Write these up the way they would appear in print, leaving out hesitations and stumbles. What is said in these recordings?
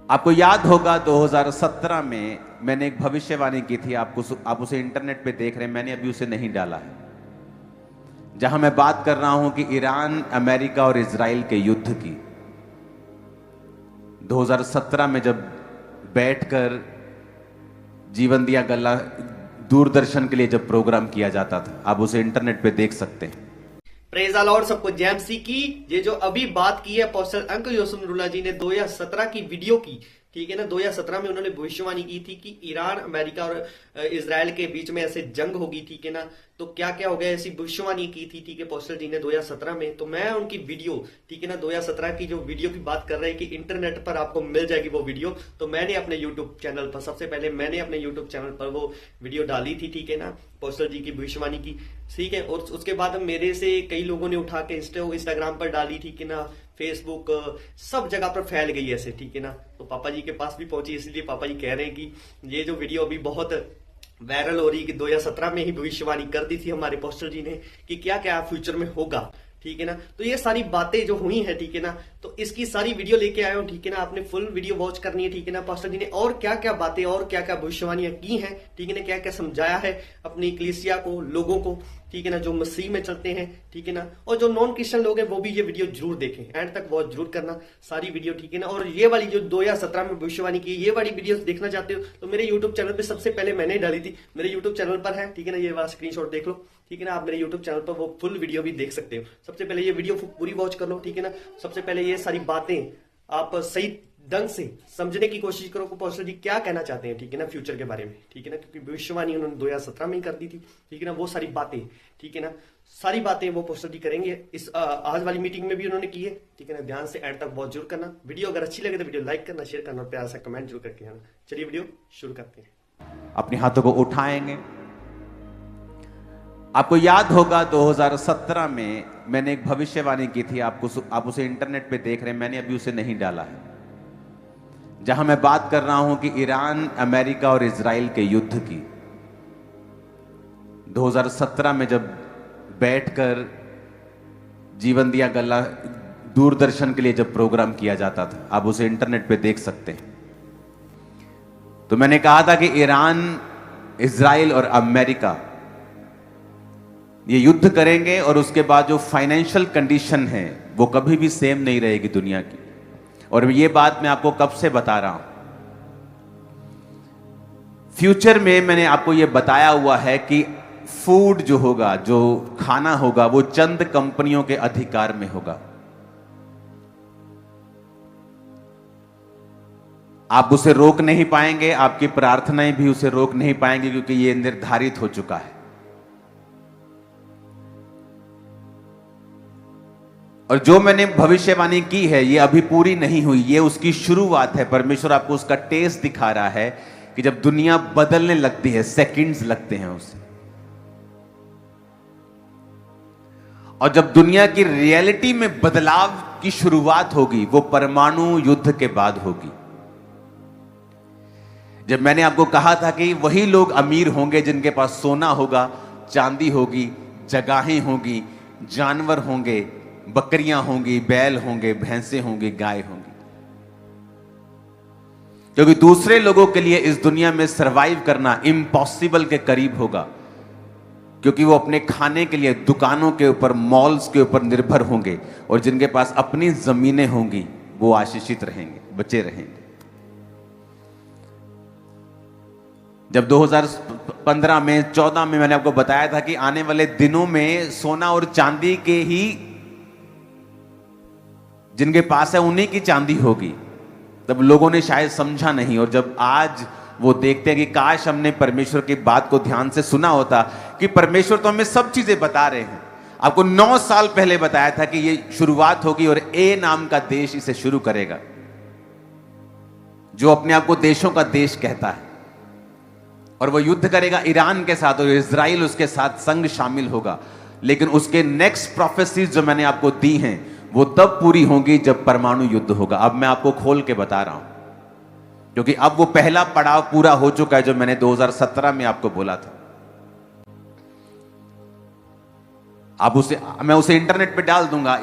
आपको याद होगा 2017 में मैंने एक भविष्यवाणी की थी। आप उसे इंटरनेट पे देख रहे हैं, मैंने अभी उसे नहीं डाला है। जहां मैं बात कर रहा हूं कि ईरान, अमेरिका और इजराइल के युद्ध की 2017 में जब बैठकर जीवन दिया गल्ला दूरदर्शन के लिए जब प्रोग्राम किया जाता था, आप उसे इंटरनेट पे देख सकते हैं। प्रेज द लॉर्ड, सबको जय मसीह की। ये जो अभी बात की है अपोस्टल अंकल योसेफ नूरुल्लाह जी ने 2017 की वीडियो की, ठीक है ना। 2017 में उन्होंने भविष्यवाणी की थी कि ईरान, अमेरिका और इजराइल के बीच में ऐसे जंग होगी, ठीक है ना। तो क्या क्या हो गया, ऐसी भविष्यवाणी की थी, ठीक है, अपोस्टल जी ने 2017 में। तो मैं उनकी वीडियो, ठीक है ना, 2017 की जो वीडियो की बात कर रहे हैं कि इंटरनेट पर आपको मिल जाएगी वो वीडियो। तो मैंने अपने यूट्यूब चैनल पर, सबसे पहले मैंने अपने यूट्यूब चैनल पर वो वीडियो डाली थी, ठीक है ना, अपोस्टल जी की भविष्यवाणी की, ठीक है। और उसके बाद मेरे से कई लोगों ने उठा के इंस्टाग्राम पर डाली, ठीक है ना, फेसबुक, सब जगह पर फैल गई ऐसे, ठीक है ना। तो पापा जी के पास भी पहुंची, इसलिए पापा जी कह रहे हैं कि ये जो वीडियो अभी बहुत वायरल हो रही है कि 2017 में ही भविष्यवाणी कर दी थी हमारे पोस्टर जी ने कि क्या क्या फ्यूचर में होगा, ठीक है ना। तो ये सारी बातें जो हुई हैं, ठीक है ना, तो इसकी सारी वीडियो लेके आया हूं, ठीक है ना। आपने फुल वीडियो वॉच करनी है, ठीक है ना। पास्टर जी ने और क्या क्या बातें और क्या क्या भविष्यवाणियां की हैं, ठीक है ना, क्या क्या समझाया है अपनी कलीसिया को, लोगों को, ठीक है ना, जो मसीह में चलते हैं, ठीक है ना। और जो नॉन क्रिश्चियन लोग हैं वो भी ये वीडियो जरूर देखें, एंड तक वॉच जरूर करना सारी वीडियो, ठीक है ना। और ये वाली जो 2017 में भविष्यवाणी की, ये वाली वीडियो देखना चाहते हो तो मेरे यूट्यूब चैनल पे सबसे पहले मैंने डाली थी, मेरे यूट्यूब चैनल पर है, ठीक है ना। ये वाला स्क्रीनशॉट देख लो, ठीक है ना। आप मेरे यूट्यूब चैनल पर वो फुल वीडियो भी देख सकते हो। सबसे पहले ये वीडियो पूरी वॉच कर लो, ठीक है ना। सबसे पहले ये सारी बातें आप सही ढंग से समझने की कोशिश करो कि पोस्टर जी क्या कहना चाहते हैं, ठीक है ना, फ्यूचर के बारे में, ठीक है ना। क्योंकि भविष्यवाणी उन्होंने 2017 में ही कर दी थी, ठीक है ना। वो सारी बातें, ठीक है ना, सारी बातें वो पोस्टर जी करेंगे इस आज वाली मीटिंग में भी उन्होंने की है, ठीक है ना। ध्यान से एंड तक बहुत जरूर करना। वीडियो अगर अच्छी लगे तो वीडियो लाइक करना, शेयर करना और प्यार से कमेंट जरूर करके आना। चलिए वीडियो शुरू करते हैं। अपने हाथों को उठाएंगे। आपको याद होगा 2017 में मैंने एक भविष्यवाणी की थी। आप उसे इंटरनेट पे देख रहे हैं, मैंने अभी उसे नहीं डाला है। जहां मैं बात कर रहा हूं कि ईरान, अमेरिका और इजराइल के युद्ध की 2017 में जब बैठकर जीवन दिया गल्ला दूरदर्शन के लिए जब प्रोग्राम किया जाता था, आप उसे इंटरनेट पे देख सकते हैं। तो मैंने कहा था कि ईरान, इजराइल और अमेरिका ये युद्ध करेंगे और उसके बाद जो फाइनेंशियल कंडीशन है वो कभी भी सेम नहीं रहेगी दुनिया की। और ये बात मैं आपको कब से बता रहा हूं। फ्यूचर में मैंने आपको ये बताया हुआ है कि फूड जो होगा, जो खाना होगा, वो चंद कंपनियों के अधिकार में होगा। आप उसे रोक नहीं पाएंगे, आपकी प्रार्थनाएं भी उसे रोक नहीं पाएंगे, क्योंकि ये निर्धारित हो चुका है। और जो मैंने भविष्यवाणी की है ये अभी पूरी नहीं हुई, ये उसकी शुरुआत है। परमेश्वर आपको उसका टेस्ट दिखा रहा है कि जब दुनिया बदलने लगती है, सेकंड्स लगते हैं उसे, और जब दुनिया की रियलिटी में बदलाव की शुरुआत होगी वो परमाणु युद्ध के बाद होगी। जब मैंने आपको कहा था कि वही लोग अमीर होंगे जिनके पास सोना होगा, चांदी होगी, जगहें होगी, जानवर होंगे, बकरियां होंगी, बैल होंगे, भैंसे होंगी, गाय होंगी। क्योंकि दूसरे लोगों के लिए इस दुनिया में सरवाइव करना इम्पॉसिबल के करीब होगा, क्योंकि वो अपने खाने के लिए दुकानों के ऊपर, मॉल्स के ऊपर निर्भर होंगे, और जिनके पास अपनी जमीनें होंगी वो आशीषित रहेंगे, बचे रहेंगे। जब 2015 में, 14 में मैंने आपको बताया था कि आने वाले दिनों में सोना और चांदी के ही, जिनके पास है उन्हीं की चांदी होगी, तब लोगों ने शायद समझा नहीं। और जब आज वो देखते हैं कि काश हमने परमेश्वर की बात को ध्यान से सुना होता, कि परमेश्वर तो हमें सब चीजें बता रहे हैं। आपको 9 साल पहले बताया था कि ये शुरुआत होगी और ए नाम का देश इसे शुरू करेगा, जो अपने आप को देशों का देश कहता है, और वो युद्ध करेगा ईरान के साथ, और इजराइल उसके साथ संग शामिल होगा। लेकिन उसके नेक्स्ट प्रोफेसीज जो मैंने आपको दी हैं वो तब पूरी होंगी जब परमाणु युद्ध होगा। अब मैं आपको खोल के बता रहा हूं, क्योंकि अब वो पहला पड़ाव पूरा हो चुका है जो मैंने 2017 में आपको बोला था। मैं उसे इंटरनेट पे डाल दूंगा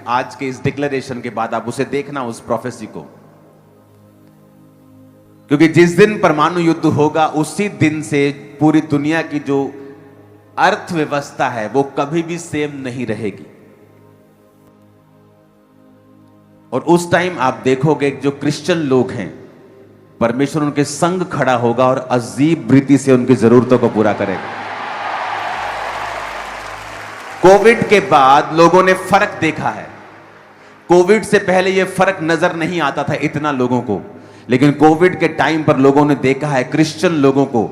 आज के इस डिक्लेरेशन के बाद, आप उसे देखना, उस प्रोफेसी को। क्योंकि जिस दिन परमाणु युद्ध होगा उसी दिन से पूरी दुनिया की जो अर्थव्यवस्था है वो कभी भी सेम नहीं रहेगी। और उस टाइम आप देखोगे जो क्रिश्चियन लोग हैं, परमेश्वर उनके संग खड़ा होगा और अजीब रीति से उनकी जरूरतों को पूरा करेगा। कोविड के बाद लोगों ने फर्क देखा है। कोविड से पहले यह फर्क नजर नहीं आता था इतना लोगों को, लेकिन कोविड के टाइम पर लोगों ने देखा है क्रिश्चियन लोगों को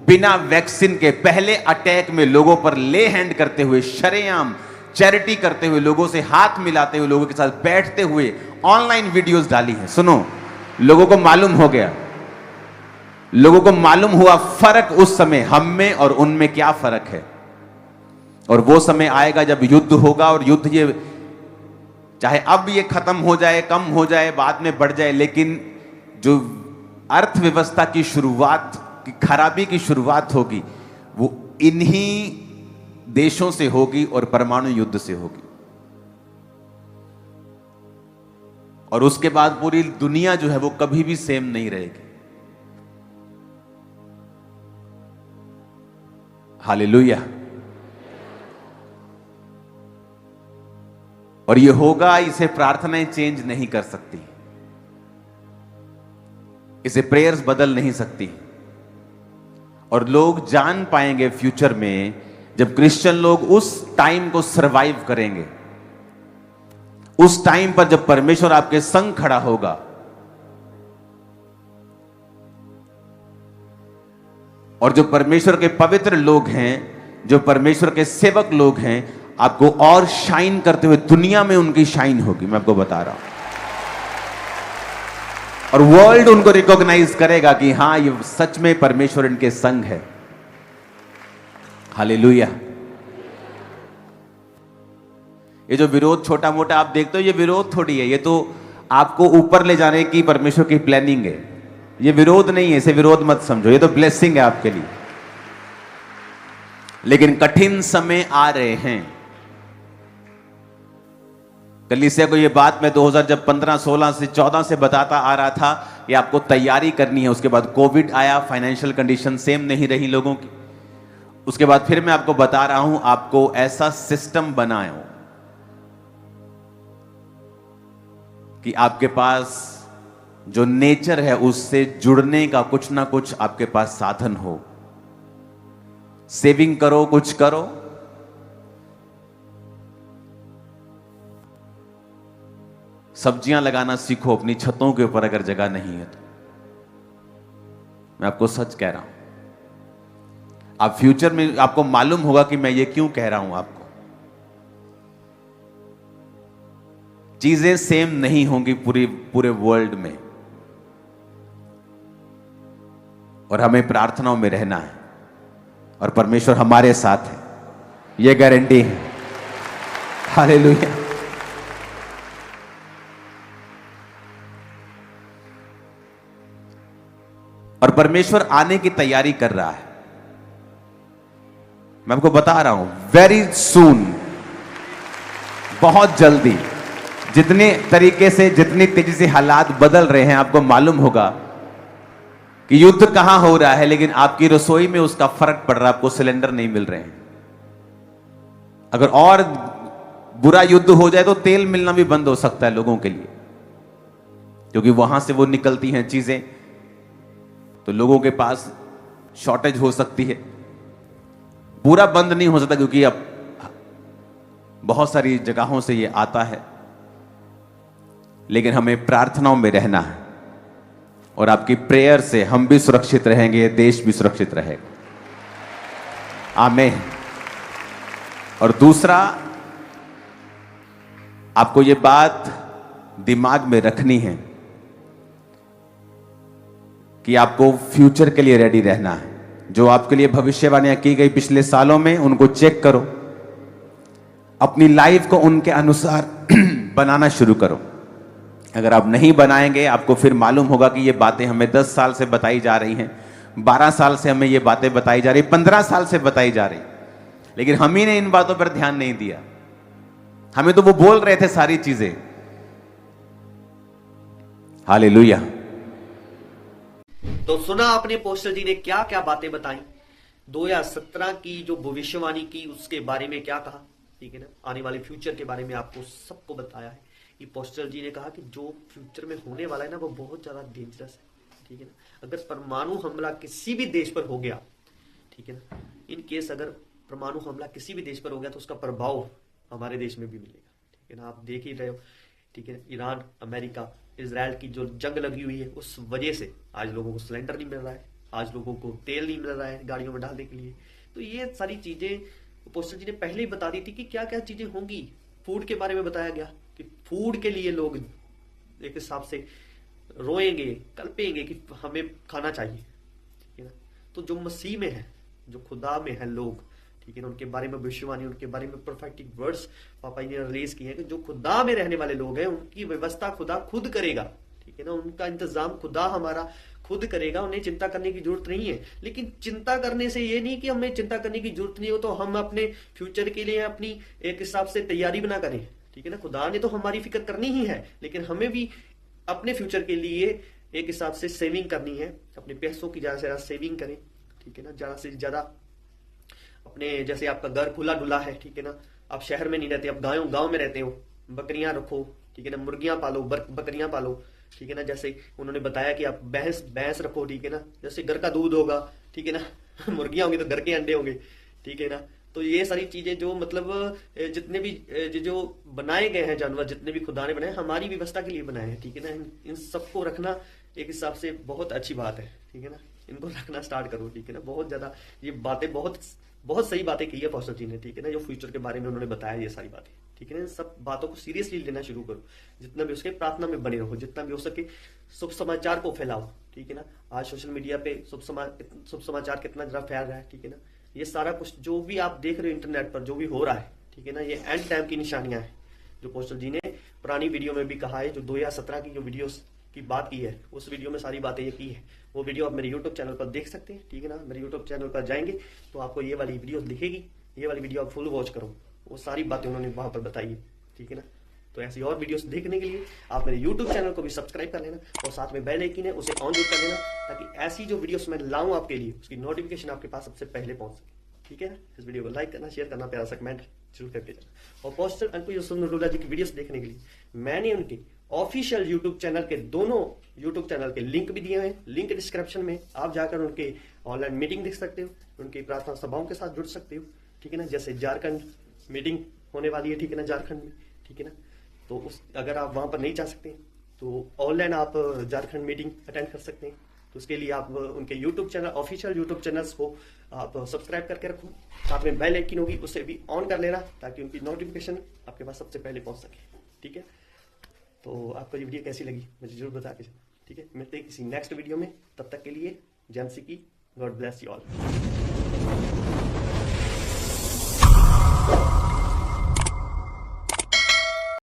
बिना वैक्सीन के पहले अटैक में लोगों पर ले हैंड करते हुए, शरेआम चैरिटी करते हुए, लोगों से हाथ मिलाते हुए, लोगों के साथ बैठते हुए ऑनलाइन वीडियोस डाली हैं। सुनो, लोगों को मालूम हो गया, लोगों को मालूम हुआ फर्क उस समय हम में और उनमें क्या फर्क है। और वो समय आएगा जब युद्ध होगा, और युद्ध ये चाहे अब ये खत्म हो जाए, कम हो जाए, बाद में बढ़ जाए, लेकिन जो अर्थव्यवस्था की शुरुआत की खराबी की शुरुआत होगी वो इन्हीं देशों से होगी और परमाणु युद्ध से होगी। और उसके बाद पूरी दुनिया जो है वो कभी भी सेम नहीं रहेगी। हालेलुया। और ये होगा, इसे प्रार्थनाएं चेंज नहीं कर सकती, इसे प्रेयर्स बदल नहीं सकती। और लोग जान पाएंगे फ्यूचर में जब क्रिश्चियन लोग उस टाइम को सरवाइव करेंगे, उस टाइम पर जब परमेश्वर आपके संग खड़ा होगा। और जो परमेश्वर के पवित्र लोग हैं, जो परमेश्वर के सेवक लोग हैं, आपको और शाइन करते हुए दुनिया में उनकी शाइन होगी, मैं आपको बता रहा हूं। और वर्ल्ड उनको रिकॉग्नाइज करेगा कि हां, ये सच में परमेश्वर इनके संग है। हालेलुया। ये जो विरोध छोटा मोटा आप देखते हो, ये विरोध थोड़ी है, ये तो आपको ऊपर ले जाने की परमेश्वर की प्लानिंग है। ये विरोध नहीं है, इसे विरोध मत समझो, ये तो ब्लेसिंग है आपके लिए। लेकिन कठिन समय आ रहे हैं। कलीसिया को ये बात मैं 2015, 16 से 14 से बताता आ रहा था, ये आपको तैयारी करनी है। उसके बाद कोविड आया, फाइनेंशियल कंडीशन सेम नहीं रही लोगों की। उसके बाद फिर मैं आपको बता रहा हूं, आपको ऐसा सिस्टम बनाओ कि आपके पास जो नेचर है उससे जुड़ने का कुछ ना कुछ आपके पास साधन हो। सेविंग करो, कुछ करो। सब्जियां लगाना सीखो अपनी छतों के ऊपर, अगर जगह नहीं है तो। मैं आपको सच कह रहा हूं, आप फ्यूचर में आपको मालूम होगा कि मैं ये क्यों कह रहा हूं आपको। चीजें सेम नहीं होंगी पूरे वर्ल्ड में, और हमें प्रार्थनाओं में रहना है, और परमेश्वर हमारे साथ है, यह गारंटी है। हालेलुया। और परमेश्वर आने की तैयारी कर रहा है। मैं आपको बता रहा हूं, वेरी सून, बहुत जल्दी, जितने तरीके से, जितनी तेजी से हालात बदल रहे हैं, आपको मालूम होगा कि युद्ध कहां हो रहा है, लेकिन आपकी रसोई में उसका फर्क पड़ रहा है। आपको सिलेंडर नहीं मिल रहे हैं। अगर और बुरा युद्ध हो जाए तो तेल मिलना भी बंद हो सकता है लोगों के लिए, क्योंकि वहां से वो निकलती हैं चीजें, तो लोगों के पास शॉर्टेज हो सकती है। पूरा बंद नहीं हो सकता, क्योंकि अब बहुत सारी जगहों से ये आता है। लेकिन हमें प्रार्थनाओं में रहना है, और आपकी प्रेयर से हम भी सुरक्षित रहेंगे, देश भी सुरक्षित रहेगा। आमीन। और दूसरा, आपको ये बात दिमाग में रखनी है कि आपको फ्यूचर के लिए रेडी रहना है। जो आपके लिए भविष्यवाणियां की गई पिछले सालों में, उनको चेक करो, अपनी लाइफ को उनके अनुसार बनाना शुरू करो। अगर आप नहीं बनाएंगे, आपको फिर मालूम होगा कि ये बातें हमें 10 साल से बताई जा रही हैं, 12 साल से हमें ये बातें बताई जा रही, 15 साल से बताई जा रही, लेकिन हम ही ने इन बातों पर ध्यान नहीं दिया। हमें तो वो बोल रहे थे सारी चीजें। हालेलुया। तो सुना आपने पोस्टर जी ने क्या क्या बातें बताई, 2017 की जो भविष्यवाणी की उसके बारे में क्या कहा, ठीक है ना, आने वाले फ्यूचर के बारे में आपको सबको बताया है। ये पोस्टर जी ने कहा कि जो फ्यूचर में होने वाला है ना वो बहुत ज्यादा डेंजरस है, ठीक है ना। अगर परमाणु हमला किसी भी देश पर हो गया, ठीक है ना, इन केस अगर परमाणु हमला किसी भी देश पर हो गया तो उसका प्रभाव हमारे देश में भी मिलेगा, ठीक है ना। आप देख ही रहे हो, ठीक है, ईरान, अमेरिका, इजराइल की जो जंग लगी हुई है उस वजह से आज लोगों को सिलेंडर नहीं मिल रहा है, आज लोगों को तेल नहीं मिल रहा है गाड़ियों में डालने के लिए। तो ये सारी चीजें पोस्टर जी ने पहले ही बता दी थी कि क्या क्या चीजें होंगी। फूड के बारे में बताया गया कि फूड के लिए लोग एक हिसाब से रोएंगे, कल्पेंगे कि हमें खाना चाहिए, ठीक है ना। तो जो मसीह में है, जो खुदा में है लोग, ठीक है ना, उनके बारे में भविष्यवाणी, उनके बारे में प्रोफेटिक वर्ड्स पापा जी ने रिलीज किए हैं कि जो खुदा में रहने वाले लोग हैं उनकी व्यवस्था खुदा खुद करेगा, ठीक है ना, उनका इंतजाम खुदा हमारा खुद करेगा, उन्हें चिंता करने की जरूरत नहीं है। लेकिन चिंता करने से ये नहीं कि हमें चिंता करने की जरूरत नहीं हो तो हम अपने फ्यूचर के लिए अपनी एक हिसाब से तैयारी बना करें, ठीक है ना। खुदा ने तो हमारी फिक्र करनी ही है, लेकिन हमें भी अपने फ्यूचर के लिए एक हिसाब से सेविंग करनी है, अपने पैसों की ज्यादा से ज्यादा सेविंग करें, ठीक है ना। ज्यादा से ज्यादा अपने, जैसे आपका घर खुला डुला है, ठीक है ना, आप शहर में नहीं रहते, आप गाँव में रहते हो, बकरियां रखो, ठीक है ना, मुर्गियां पालो, बकरियां पालो, ठीक है ना। जैसे उन्होंने बताया कि आप भैंस रखो, ठीक है ना, जैसे घर का दूध होगा, ठीक है ना, मुर्गियां होंगी तो घर के अंडे होंगे, ठीक है ना। तो ये सारी चीजें जो मतलब जितने भी जो बनाए गए हैं जानवर, जितने भी खुदा ने बनाए हमारी व्यवस्था के लिए बनाए हैं, ठीक है ना। इन सबको रखना एक हिसाब से बहुत अच्छी बात है, ठीक है ना। इनको रखना स्टार्ट करो, ठीक है ना। बहुत ज्यादा ये बातें बहुत सही बातें की है पोस्टर जी ने, ठीक है ना। जो फ्यूचर के बारे में उन्होंने बताया ये सारी बातें, ठीक है ना। इन सब बातों को सीरियसली लेना शुरू करो, जितना भी उसके प्रार्थना में बने रहो, जितना भी हो सके शुभ समाचार को फैलाओ, ठीक है ना। आज सोशल मीडिया पे शुभ समाचार कितना जरा फैल रहा है, ठीक है ना। ये सारा कुछ जो भी आप देख रहे हो इंटरनेट पर जो भी हो रहा है, ठीक है ना, ये एंड टाइम की निशानियां हैं, जो पोस्टर जी ने पुरानी वीडियो में भी कहा है। जो 2017 की जो वीडियोस की बात की है उस वीडियो में सारी बातें ये की है, वो वीडियो आप मेरे यूट्यूब चैनल पर देख सकते हैं, ठीक है ना। मेरे यूट्यूब चैनल पर जाएंगे तो आपको ये वाली वीडियो दिखेगी, ये वाली वीडियो आप फुल वॉच करो, वो सारी बातें उन्होंने वहां पर बताई है, ठीक है ना। तो ऐसी और वीडियोस देखने के लिए आप मेरे यूट्यूब चैनल को भी सब्सक्राइब कर लेना और साथ में बेल आइकन है उसे ऑन जरूर कर लेना, ताकि ऐसी जो वीडियोस मैं लाऊं आपके लिए उसकी नोटिफिकेशन आपके पास सबसे पहले पहुंच सके, ठीक है ना। इस वीडियो को लाइक करना, शेयर करना, प्यारा सा कमेंट जरूर करके जाना। और पोस्टर अंकुर यूसुफ नूरुल्लाह जी की वीडियोस देखने के लिए मैंने उनके ऑफिशियल यूट्यूब चैनल के दोनों यूट्यूब चैनल के लिंक भी दिए हैं, लिंक डिस्क्रिप्शन में। आप जाकर उनके ऑनलाइन मीटिंग देख सकते हो, उनकी प्रार्थना सभाओं के साथ जुड़ सकते हो, ठीक है ना। जैसे झारखंड मीटिंग होने वाली है, ठीक है ना, झारखंड में, ठीक है ना। तो अगर आप वहां पर नहीं जा सकते तो ऑनलाइन आप झारखंड मीटिंग अटेंड कर सकते हैं। तो उसके लिए आप उनके YouTube channel, official YouTube channels को आप सब्सक्राइब करके रखो, साथ में बेल आइकन होगी उसे भी ऑन कर लेना, ताकि उनकी नोटिफिकेशन आपके पास सबसे पहले पहुंच सके, ठीक है। तो आपको ये वीडियो कैसी लगी मुझे जरूर बता के, ठीक है। मिलते हैं किसी नेक्स्ट वीडियो में, तब तक के लिए जय मसीह की, गॉड ब्लेस यू ऑल।